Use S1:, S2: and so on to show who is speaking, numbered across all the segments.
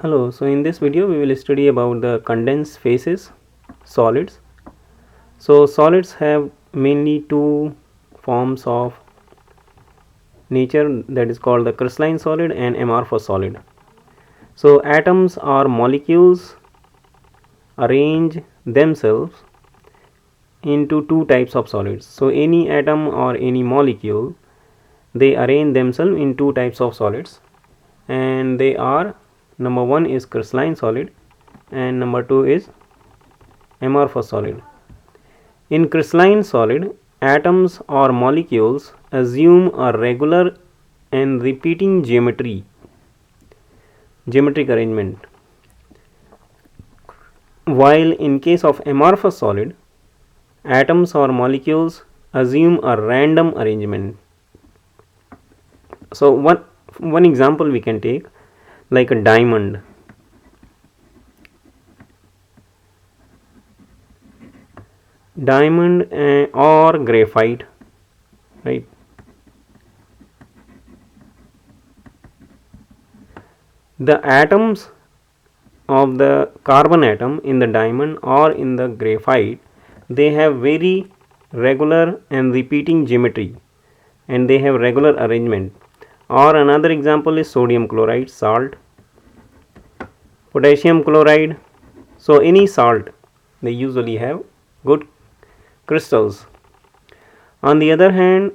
S1: Hello, so in this video we will study about the condensed phases, solids. So solids have mainly two forms of nature, that is called the crystalline solid and amorphous solid. So atoms or molecules arrange themselves into two types of solids. So any atom or any molecule, they arrange themselves in two types of solids, and they are, number one is crystalline solid and number two is amorphous solid. In crystalline solid, atoms or molecules assume a regular and repeating geometric arrangement, while in case of amorphous solid, atoms or molecules assume a random arrangement. So one example we can take, like a diamond. Or graphite, right? The atoms of the carbon atom in the diamond or in the graphite, they have very regular and repeating geometry, and they have regular arrangement. Or another example is sodium chloride, salt, potassium chloride. So any salt, they usually have good crystals. On the other hand,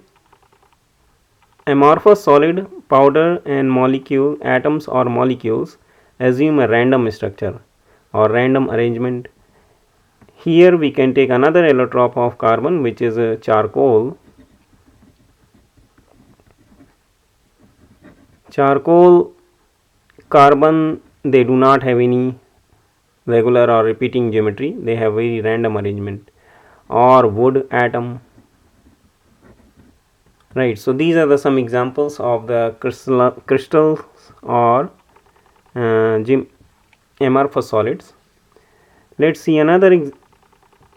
S1: amorphous solid, powder and molecule, atoms or molecules assume a random structure or random arrangement. Here we can take another allotrope of carbon, which is a charcoal. Carbon, they do not have any regular or repeating geometry, they have very random arrangement. Or wood atom, right? So these are the some examples of the crystals or amorphous solids. Let's see another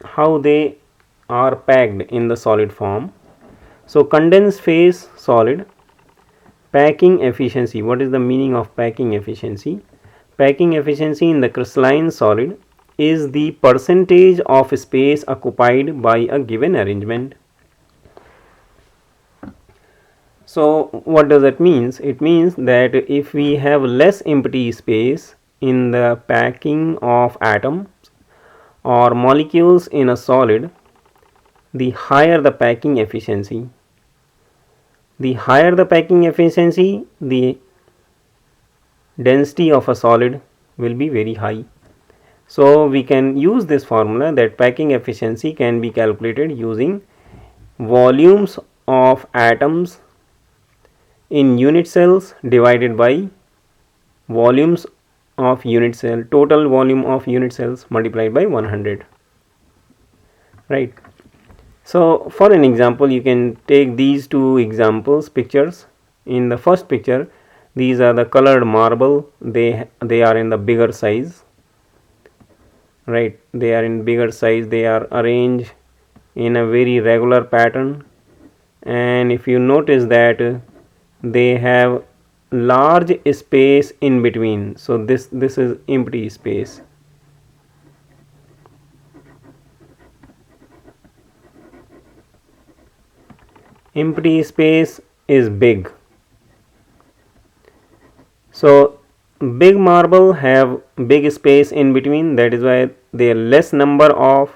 S1: how they are packed in the solid form. So condensed phase solid, packing efficiency. What is the meaning of packing efficiency? Packing efficiency in the crystalline solid is the percentage of space occupied by a given arrangement. So what does that means? It means that if we have less empty space in the packing of atoms or molecules in a solid, the higher the packing efficiency. The higher the packing efficiency, the density of a solid will be very high. So we can use this formula that packing efficiency can be calculated using volumes of atoms in unit cells divided by volumes of unit cell, total volume of unit cells multiplied by 100, right? So for an example, you can take these two examples pictures. In the first picture, these are the colored marble, they are in the bigger size, right? They are in bigger size, they are arranged in a very regular pattern, and if you notice that they have large space in between. So this is empty space. Empty space is big. So big marble have big space in between, that is why there less number of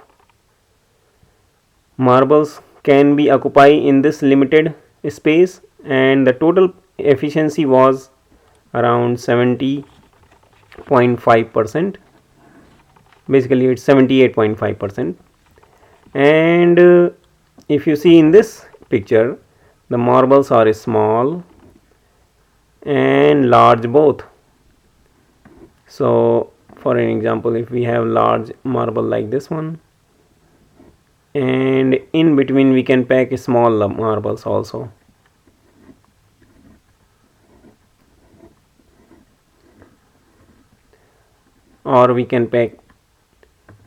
S1: marbles can be occupied in this limited space, and the total efficiency was around 70.5%. basically it's 78.5%. and if you see in this picture, the marbles are small and large both. So for an example, if we have large marble like this one, and in between we can pack small marbles also. Or we can pack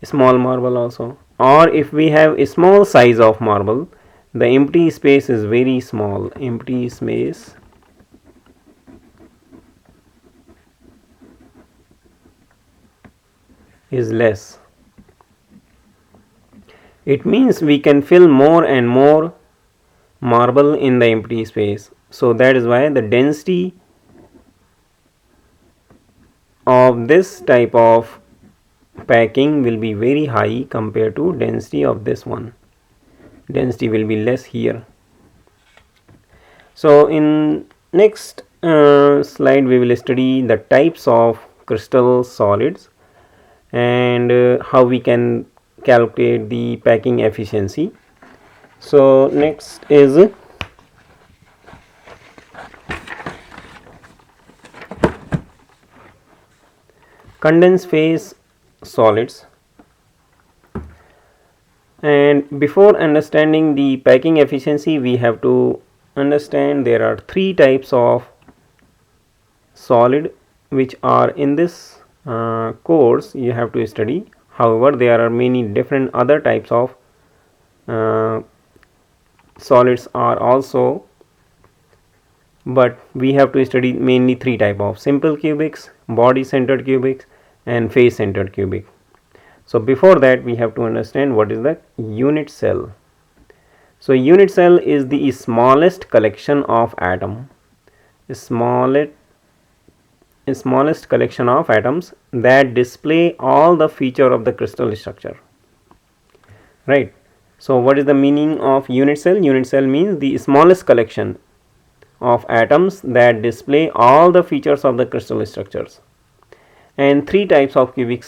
S1: small marble also. Or if we have a small size of marble, the empty space is very small. Empty space is less. It means we can fill more and more marble in the empty space. So that is why the density of this type of packing will be very high compared to density of this one. Density will be less here. So in next slide we will study the types of crystal solids and how we can calculate the packing efficiency. So next is condensed phase solids. And before understanding the packing efficiency, we have to understand there are three types of solid which are in this course you have to study. However, there are many different other types of solids are also, but we have to study mainly three type of simple cubics, body centered cubics and face centered cubic. So before that we have to understand what is the unit cell. So unit cell is the smallest collection of atom, smallest collection of atoms that display all the feature of the crystal structure, right? So what is the meaning of unit cell? Unit cell means the smallest collection of atoms that display all the features of the crystal structures. And three types of cubic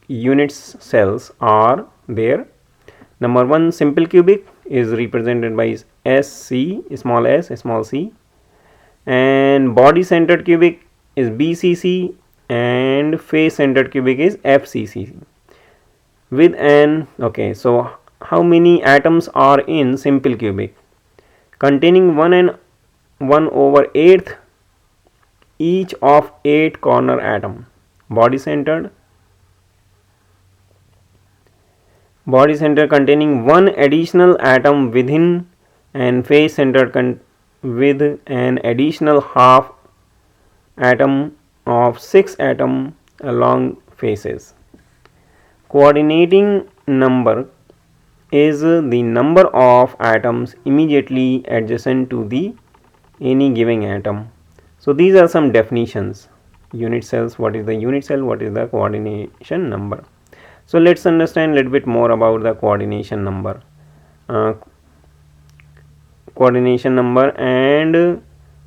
S1: unit cells are there. Number one, simple cubic is represented by SC, small s, small c, and body centered cubic is BCC, and face centered cubic is FCC. With an so how many atoms are in simple cubic? Containing 1/8 each of 8 corner atom. Body centered containing one additional atom within, and face centered with an additional half atom of 6 atom along faces. Coordinating number is the number of atoms immediately adjacent to the any given atom. So these are some definitions. Unit cells, what is the unit cell, what is the coordination number. So let's understand a little bit more about the coordination number. And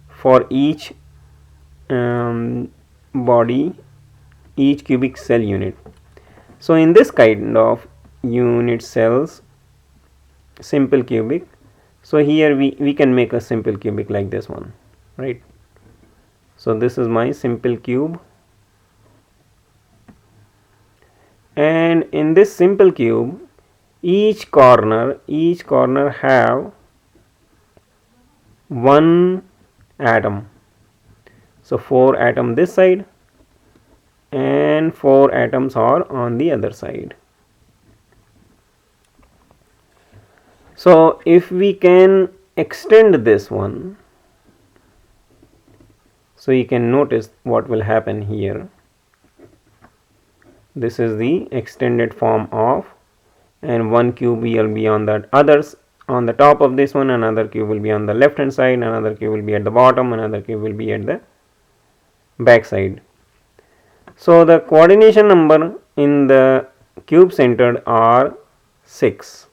S1: for each body, each cubic cell unit. So in this kind of unit cells, simple cubic, so here we can make a simple cubic like this one, right? So this is my simple cube, and in this simple cube each corner have one atom. So 4 atom this side and 4 atoms are on the other side. So if we can extend this one, so you can notice what will happen here. This is the extended form of, and one cube will be on the others on the top of this one, another cube will be on the left hand side, another cube will be at the bottom, another cube will be at the back side. So the coordination number in the cube centered are 6,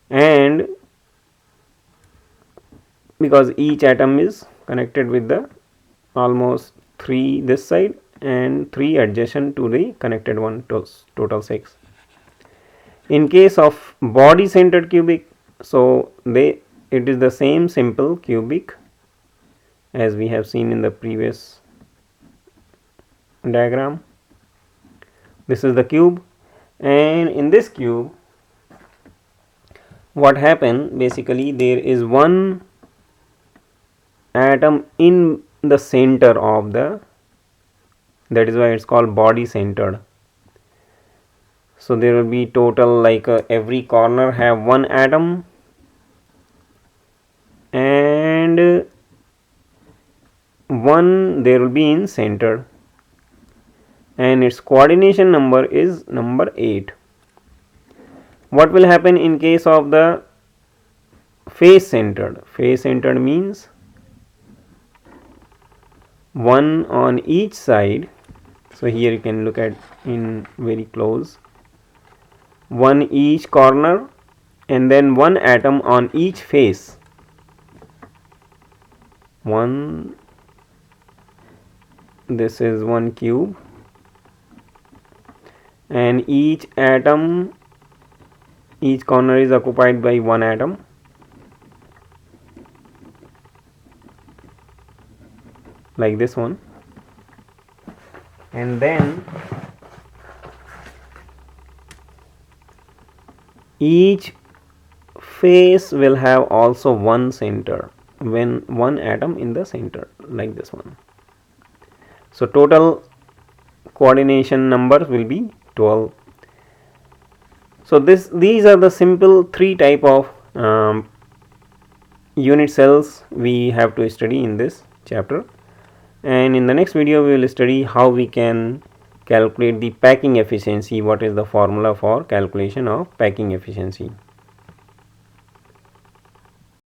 S1: and because each atom is connected with the almost 3 this side and 3 adjacent to the connected one, total 6. In case of body centered cubic, so it is the same simple cubic as we have seen in the previous diagram. This is the cube, and in this cube what happened, basically there is one atom in the center of the, that is why it's called body centered. So there will be total like every corner have one atom, and one there will be in center. and its coordination number is number 8. What will happen in case of the face centered? Face centered means one on each side. So here you can look at in very close, one each corner and then one atom on each face. One, this is one cube, and each atom, each corner is occupied by one atom. Like this one, and then each face will have also one center, when one atom in the center, like this one. So total coordination numbers will be 12. So these are the simple 3 type of unit cells we have to study in this chapter, and in the next video we will study how we can calculate the packing efficiency. What is the formula for calculation of packing efficiency?